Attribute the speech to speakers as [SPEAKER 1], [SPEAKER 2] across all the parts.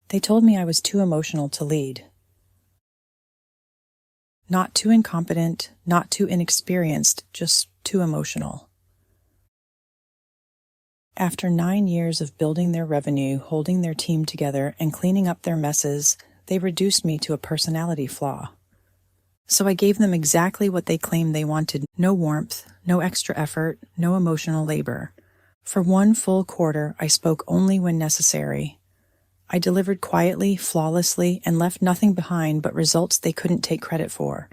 [SPEAKER 1] They told me I was too emotional to lead. Not too incompetent, not too inexperienced, just too emotional. After 9 years of building their revenue, holding their team together, and cleaning up their messes, they reduced me to a personality flaw. So I gave them exactly what they claimed they wanted: no warmth, no extra effort, no emotional labor. For 1 full quarter, I spoke only when necessary. I delivered quietly, flawlessly, and left nothing behind but results they couldn't take credit for.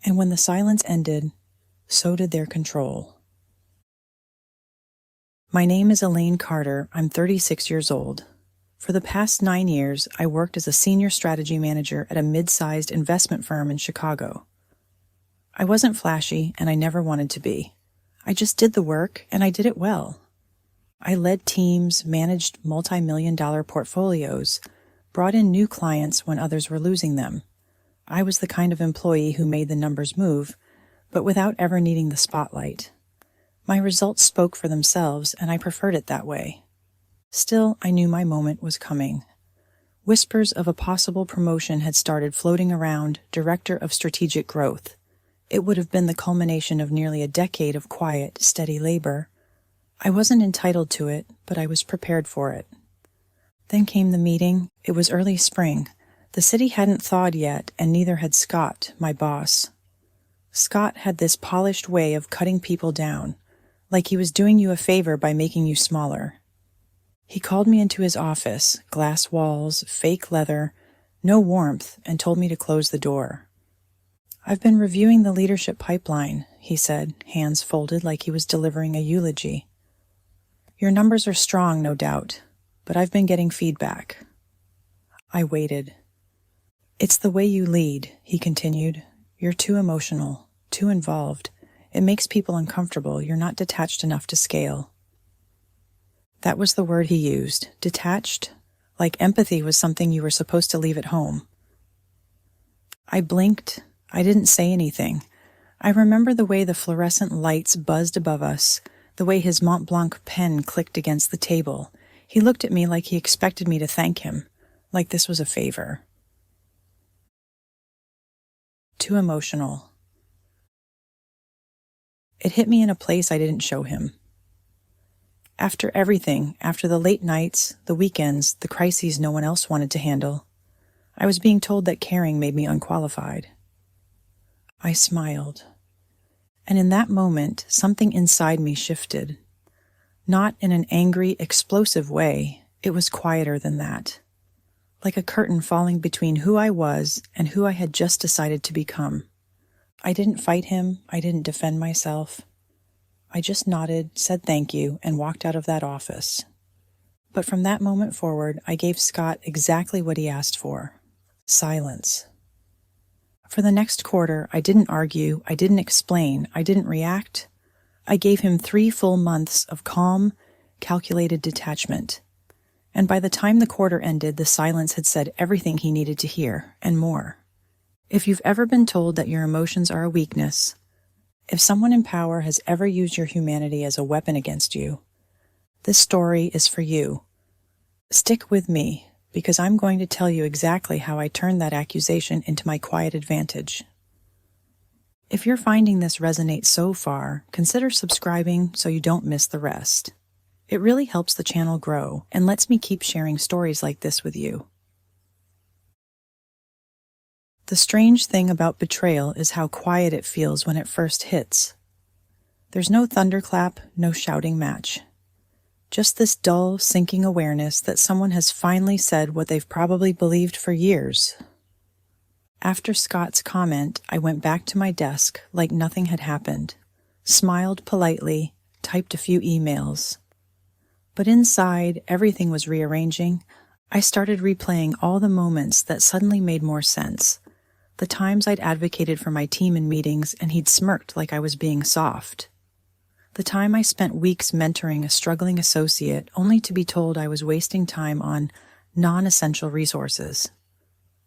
[SPEAKER 1] And when the silence ended, so did their control. My name is Elaine Carter. I'm 36 years old. For the past 9 years, I worked as a senior strategy manager at a mid-sized investment firm in Chicago. I wasn't flashy, and I never wanted to be. I just did the work, and I did it well. I led teams, managed multi-million-dollar portfolios, brought in new clients when others were losing them. I was the kind of employee who made the numbers move, but without ever needing the spotlight. My results spoke for themselves, and I preferred it that way. Still, I knew my moment was coming. Whispers of a possible promotion had started floating around, Director of Strategic Growth. It would have been the culmination of nearly a decade of quiet, steady labor. I wasn't entitled to it, but I was prepared for it. Then came the meeting. It was early spring. The city hadn't thawed yet, and neither had Scott, my boss. Scott had this polished way of cutting people down, like he was doing you a favor by making you smaller. He called me into his office, glass walls, fake leather, no warmth, and told me to close the door. "I've been reviewing the leadership pipeline," he said, hands folded like he was delivering a eulogy. "Your numbers are strong, no doubt, but I've been getting feedback." I waited. "It's the way you lead," he continued. "You're too emotional, too involved. It makes people uncomfortable. You're not detached enough to scale." That was the word he used, detached, like empathy was something you were supposed to leave at home. I blinked. I didn't say anything. I remember the way the fluorescent lights buzzed above us, the way his Mont Blanc pen clicked against the table. He looked at me like he expected me to thank him, like this was a favor. Too emotional. It hit me in a place I didn't show him. After everything, after the late nights, the weekends, the crises no one else wanted to handle, I was being told that caring made me unqualified. I smiled. And in that moment, something inside me shifted. Not in an angry, explosive way. It was quieter than that. Like a curtain falling between who I was and who I had just decided to become. I didn't fight him. I didn't defend myself. I just nodded, said thank you, and walked out of that office. But from that moment forward, I gave Scott exactly what he asked for: silence. For the next quarter, I didn't argue, I didn't explain, I didn't react. I gave him 3 full months of calm, calculated detachment. And by the time the quarter ended, the silence had said everything he needed to hear, and more. If you've ever been told that your emotions are a weakness, if someone in power has ever used your humanity as a weapon against you, this story is for you. Stick with me, because I'm going to tell you exactly how I turned that accusation into my quiet advantage. If you're finding this resonate so far, consider subscribing so you don't miss the rest. It really helps the channel grow and lets me keep sharing stories like this with you. The strange thing about betrayal is how quiet it feels when it first hits. There's no thunderclap, no shouting match. Just this dull, sinking awareness that someone has finally said what they've probably believed for years. After Scott's comment, I went back to my desk like nothing had happened, smiled politely, typed a few emails. But inside, everything was rearranging. I started replaying all the moments that suddenly made more sense. The times I'd advocated for my team in meetings and he'd smirked like I was being soft. The time I spent weeks mentoring a struggling associate only to be told I was wasting time on non-essential resources.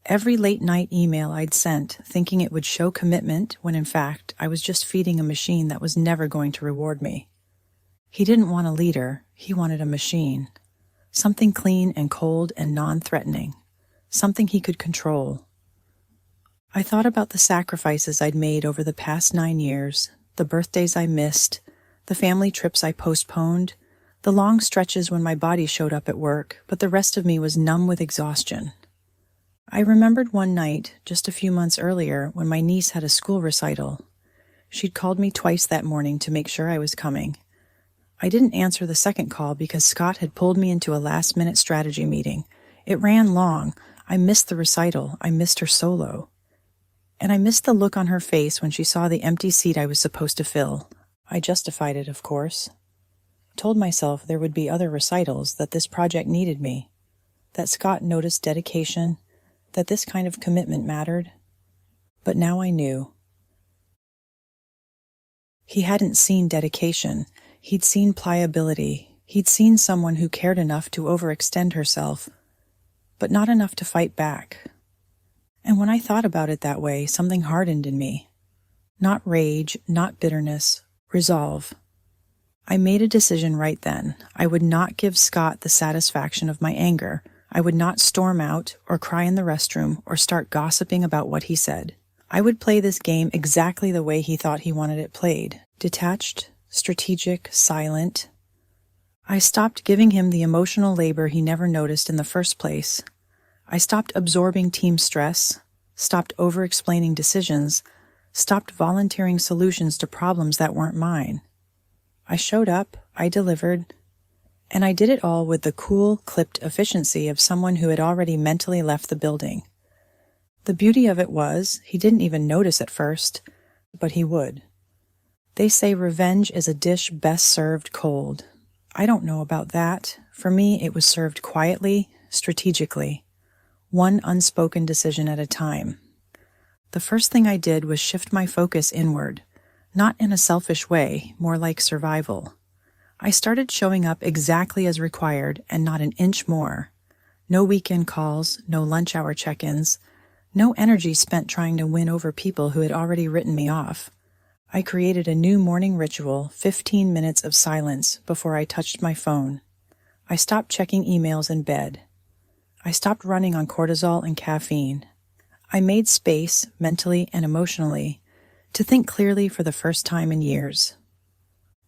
[SPEAKER 1] Every late-night email I'd sent thinking it would show commitment when in fact I was just feeding a machine that was never going to reward me. He didn't want a leader, he wanted a machine. something clean and cold and non-threatening, something he could control. I thought about the sacrifices I'd made over the past 9 years, the birthdays I missed, the family trips I postponed, the long stretches when my body showed up at work, but the rest of me was numb with exhaustion. I remembered one night, just a few months earlier, when my niece had a school recital. She'd called me twice that morning to make sure I was coming. I didn't answer the second call because Scott had pulled me into a last-minute strategy meeting. It ran long. I missed the recital. I missed her solo. And I missed the look on her face when she saw the empty seat I was supposed to fill. I justified it, of course. Told myself there would be other recitals, that this project needed me, that Scott noticed dedication, that this kind of commitment mattered. But now I knew. He hadn't seen dedication. He'd seen pliability. He'd seen someone who cared enough to overextend herself, but not enough to fight back. And when I thought about it that way, something hardened in me. Not rage, not bitterness, resolve. I made a decision right then. I would not give Scott the satisfaction of my anger. I would not storm out or cry in the restroom or start gossiping about what he said. I would play this game exactly the way he thought he wanted it played. Detached, strategic, silent. I stopped giving him the emotional labor he never noticed in the first place. I stopped absorbing team stress, stopped over-explaining decisions, stopped volunteering solutions to problems that weren't mine. I showed up, I delivered, and I did it all with the cool, clipped efficiency of someone who had already mentally left the building. The beauty of it was, he didn't even notice at first, but he would. They say revenge is a dish best served cold. I don't know about that. For me, it was served quietly, strategically, one unspoken decision at a time. The first thing I did was shift my focus inward, not in a selfish way, more like survival. I started showing up exactly as required and not an inch more. No weekend calls, no lunch hour check-ins, no energy spent trying to win over people who had already written me off. I created a new morning ritual, 15 minutes of silence before I touched my phone. I stopped checking emails in bed. I stopped running on cortisol and caffeine. I made space, mentally and emotionally, to think clearly for the first time in years.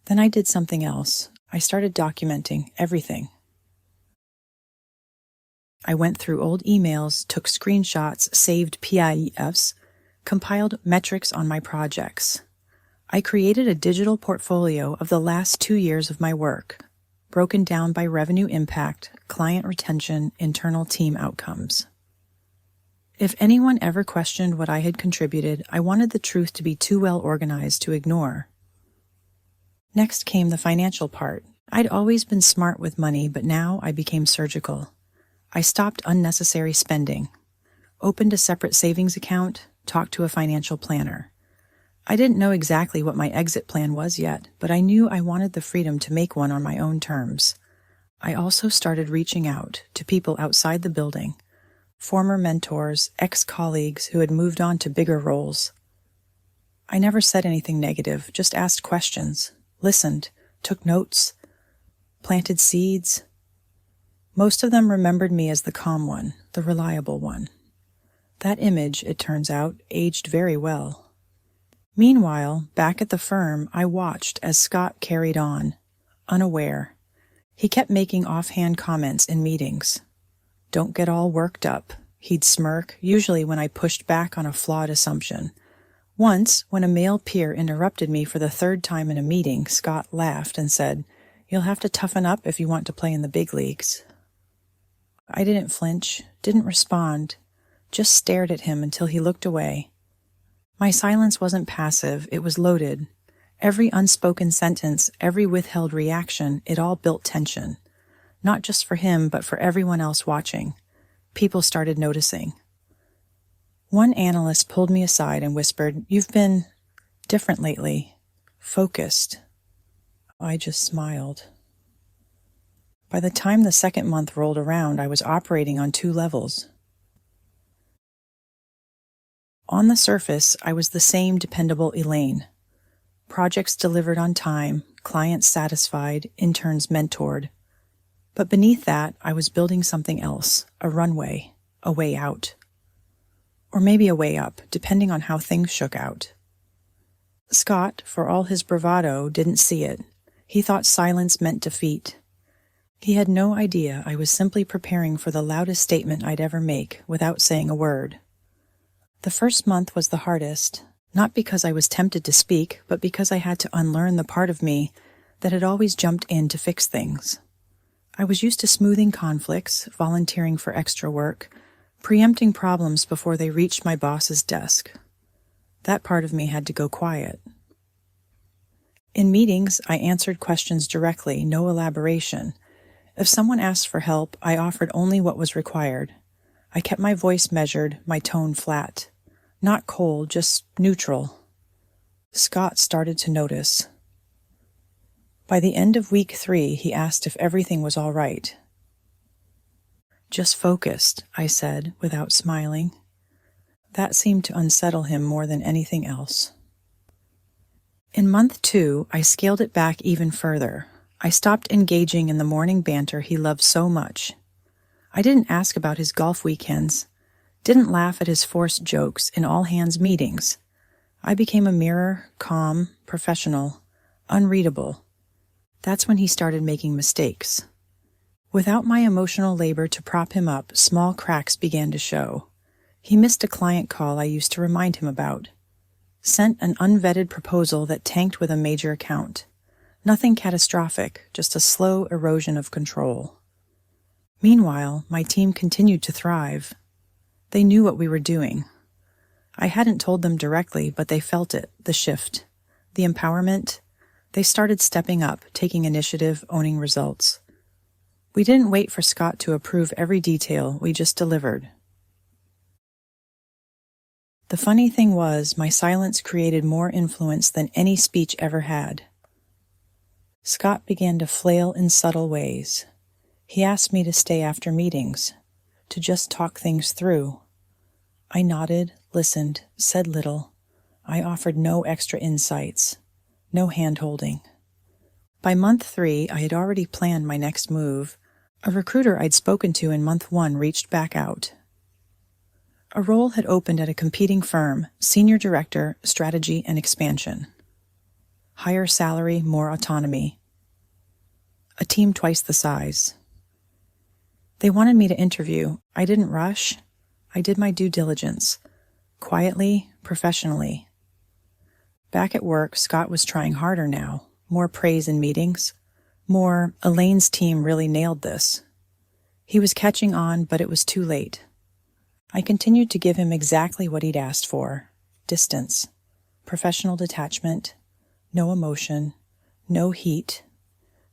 [SPEAKER 1] Then I did something else. I started documenting everything. I went through old emails, took screenshots, saved PIFs, compiled metrics on my projects. I created a digital portfolio of the last 2 years of my work, broken down by revenue impact, client retention, internal team outcomes. If anyone ever questioned what I had contributed, I wanted the truth to be too well organized to ignore. Next came the financial part. I'd always been smart with money, but now I became surgical. I stopped unnecessary spending, opened a separate savings account, talked to a financial planner. I didn't know exactly what my exit plan was yet, but I knew I wanted the freedom to make one on my own terms. I also started reaching out to people outside the building, former mentors, ex-colleagues who had moved on to bigger roles. I never said anything negative, just asked questions, listened, took notes, planted seeds. Most of them remembered me as the calm one, the reliable one. That image, it turns out, aged very well. Meanwhile, back at the firm, I watched as Scott carried on, unaware. He kept making offhand comments in meetings. "Don't get all worked up," he'd smirk, usually when I pushed back on a flawed assumption. Once, when a male peer interrupted me for the third time in a meeting, Scott laughed and said, "You'll have to toughen up if you want to play in the big leagues." I didn't flinch, didn't respond, just stared at him until he looked away. My silence wasn't passive, it was loaded. Every unspoken sentence, every withheld reaction, it all built tension. Not just for him, but for everyone else watching. People started noticing. One analyst pulled me aside and whispered, "You've been different lately, focused." I just smiled. By the time the second month rolled around, I was operating on 2 levels. On the surface, I was the same dependable Elaine. Projects delivered on time, clients satisfied, interns mentored. But beneath that, I was building something else, a runway, a way out. Or maybe a way up, depending on how things shook out. Scott, for all his bravado, didn't see it. He thought silence meant defeat. He had no idea I was simply preparing for the loudest statement I'd ever make without saying a word. The first month was the hardest, not because I was tempted to speak, but because I had to unlearn the part of me that had always jumped in to fix things. I was used to smoothing conflicts, volunteering for extra work, preempting problems before they reached my boss's desk. That part of me had to go quiet. In meetings, I answered questions directly, no elaboration. If someone asked for help, I offered only what was required. I kept my voice measured, my tone flat. Not cold, just neutral. Scott started to notice. By the end of week 3, he asked if everything was all right. "Just focused," I said, without smiling. That seemed to unsettle him more than anything else. In month 2, I scaled it back even further. I stopped engaging in the morning banter he loved so much. I didn't ask about his golf weekends, didn't laugh at his forced jokes in all-hands meetings. I became a mirror, calm, professional, unreadable. That's when he started making mistakes. Without my emotional labor to prop him up, small cracks began to show. He missed a client call I used to remind him about. Sent an unvetted proposal that tanked with a major account. Nothing catastrophic, just a slow erosion of control. Meanwhile, my team continued to thrive. They knew what we were doing. I hadn't told them directly, but they felt it, the shift, the empowerment. They started stepping up, taking initiative, owning results. We didn't wait for Scott to approve every detail, we just delivered. The funny thing was, my silence created more influence than any speech ever had. Scott began to flail in subtle ways. He asked me to stay after meetings, to just talk things through. I nodded, listened, said little. I offered no extra insights, no hand-holding. By month 3, I had already planned my next move. A recruiter I'd spoken to in month 1 reached back out. A role had opened at a competing firm, Senior Director, Strategy and Expansion. Higher salary, more autonomy. A team twice the size. They wanted me to interview. I didn't rush. I did my due diligence. Quietly, professionally. Back at work, Scott was trying harder now. More praise in meetings. More, Elaine's team really nailed this. He was catching on, but it was too late. I continued to give him exactly what he'd asked for. Distance. Professional detachment. No emotion. No heat.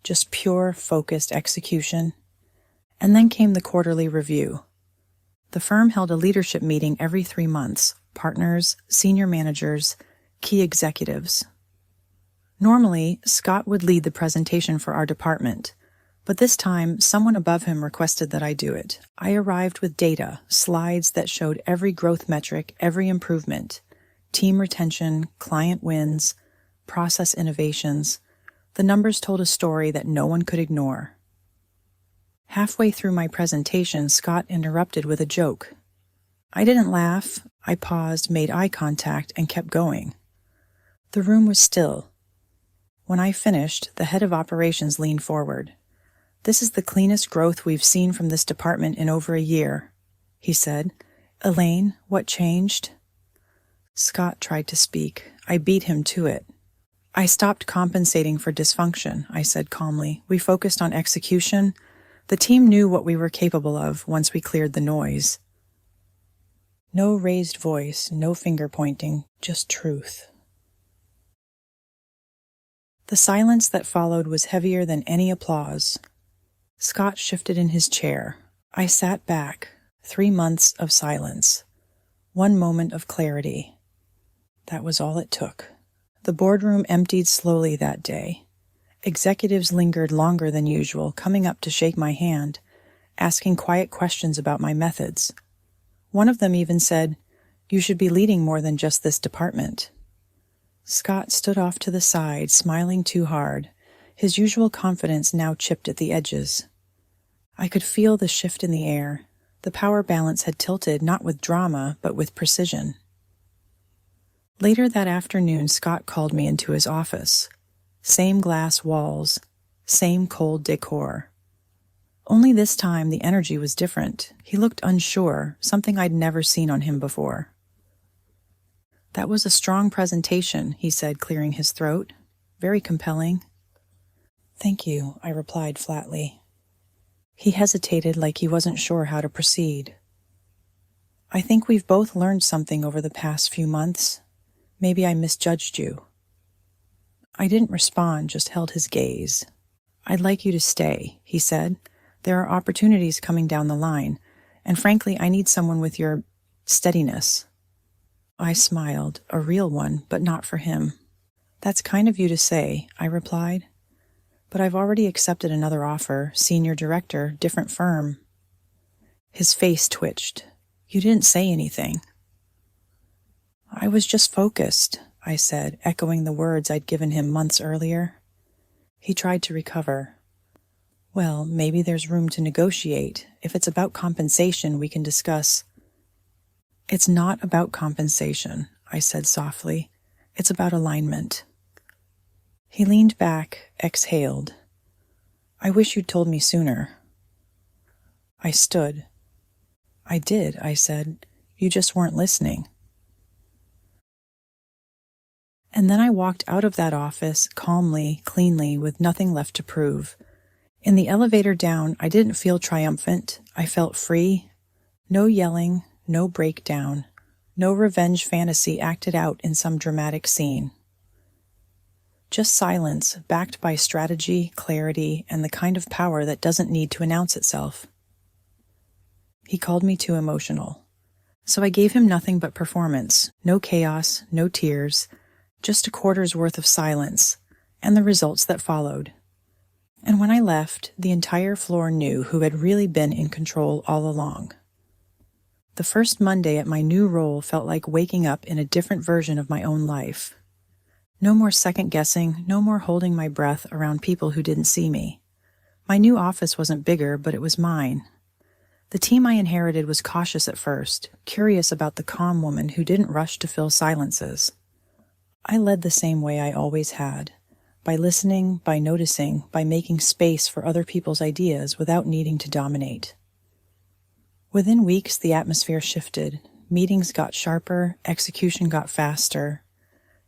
[SPEAKER 1] Just pure, focused execution. And then came the quarterly review. The firm held a leadership meeting every 3 months. Partners, senior managers, key executives. Normally, Scott would lead the presentation for our department, but this time, someone above him requested that I do it. I arrived with data, slides that showed every growth metric, every improvement, team retention, client wins, process innovations. The numbers told a story that no one could ignore. Halfway through my presentation, Scott interrupted with a joke. I didn't laugh. I paused, made eye contact, and kept going. The room was still. When I finished, the head of operations leaned forward. "This is the cleanest growth we've seen from this department in over a year," he said. "Elaine, what changed?" Scott tried to speak. I beat him to it. "I stopped compensating for dysfunction," I said calmly. "We focused on execution. The team knew what we were capable of once we cleared the noise." No raised voice, no finger pointing, just truth. The silence that followed was heavier than any applause. Scott shifted in his chair. I sat back. 3 months of silence. 1 moment of clarity. That was all it took. The boardroom emptied slowly that day. Executives lingered longer than usual, coming up to shake my hand, asking quiet questions about my methods. One of them even said, "You should be leading more than just this department." Scott stood off to the side, smiling too hard, his usual confidence now chipped at the edges. I could feel the shift in the air. The power balance had tilted not with drama, but with precision. Later that afternoon, Scott called me into his office. Same glass walls, same cold decor. Only this time the energy was different. He looked unsure, something I'd never seen on him before. "That was a strong presentation," he said, clearing his throat. "Very compelling." "Thank you," I replied flatly. He hesitated like he wasn't sure how to proceed. "I think we've both learned something over the past few months. Maybe I misjudged you." I didn't respond, just held his gaze. "I'd like you to stay," he said. "There are opportunities coming down the line, and frankly, I need someone with your steadiness." I smiled, a real one, but not for him. "That's kind of you to say," I replied. "But I've already accepted another offer, senior director, different firm." His face twitched. "You didn't say anything." "I was just focused," I said, echoing the words I'd given him months earlier. He tried to recover. "Well, maybe there's room to negotiate. If it's about compensation, we can discuss." "It's not about compensation," I said softly. "It's about alignment." He leaned back, exhaled. "I wish you'd told me sooner." I stood. "I did," I said. "You just weren't listening." And then I walked out of that office, calmly, cleanly, with nothing left to prove. In the elevator down, I didn't feel triumphant. I felt free. No yelling, no breakdown, no revenge fantasy acted out in some dramatic scene. Just silence, backed by strategy, clarity, and the kind of power that doesn't need to announce itself. He called me too emotional. So I gave him nothing but performance. No chaos, no tears, just a quarter's worth of silence, and the results that followed. And when I left, the entire floor knew who had really been in control all along. The first Monday at my new role felt like waking up in a different version of my own life. No more second-guessing, no more holding my breath around people who didn't see me. My new office wasn't bigger, but it was mine. The team I inherited was cautious at first, curious about the calm woman who didn't rush to fill silences. I led the same way I always had, by listening, by noticing, by making space for other people's ideas without needing to dominate. Within weeks, the atmosphere shifted. Meetings got sharper, execution got faster.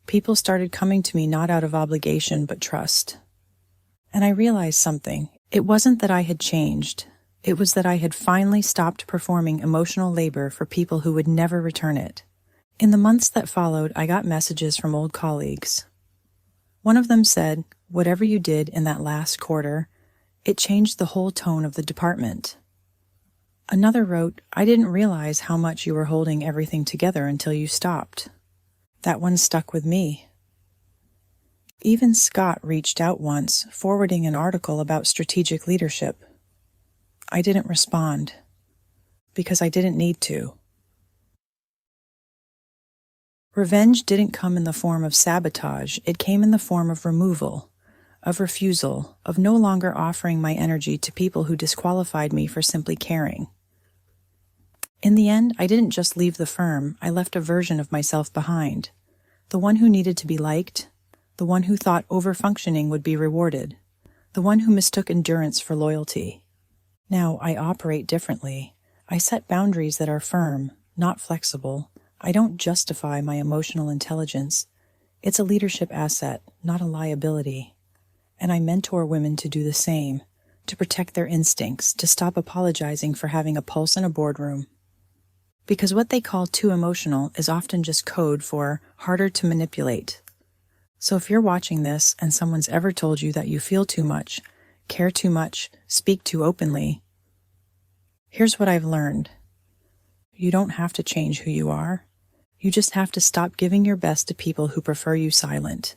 [SPEAKER 1] People started coming to me not out of obligation, but trust. And I realized something. It wasn't that I had changed. It was that I had finally stopped performing emotional labor for people who would never return it. In the months that followed, I got messages from old colleagues. One of them said, "Whatever you did in that last quarter, it changed the whole tone of the department." Another wrote, "I didn't realize how much you were holding everything together until you stopped." That one stuck with me. Even Scott reached out once, forwarding an article about strategic leadership. I didn't respond, because I didn't need to. Revenge didn't come in the form of sabotage, it came in the form of removal, of refusal, of no longer offering my energy to people who disqualified me for simply caring. In the end, I didn't just leave the firm, I left a version of myself behind. The one who needed to be liked, the one who thought over-functioning would be rewarded, the one who mistook endurance for loyalty. Now I operate differently. I set boundaries that are firm, not flexible. I don't justify my emotional intelligence. It's a leadership asset, not a liability. And I mentor women to do the same, to protect their instincts, to stop apologizing for having a pulse in a boardroom. Because what they call too emotional is often just code for harder to manipulate. So if you're watching this and someone's ever told you that you feel too much, care too much, speak too openly, here's what I've learned. You don't have to change who you are. You just have to stop giving your best to people who prefer you silent.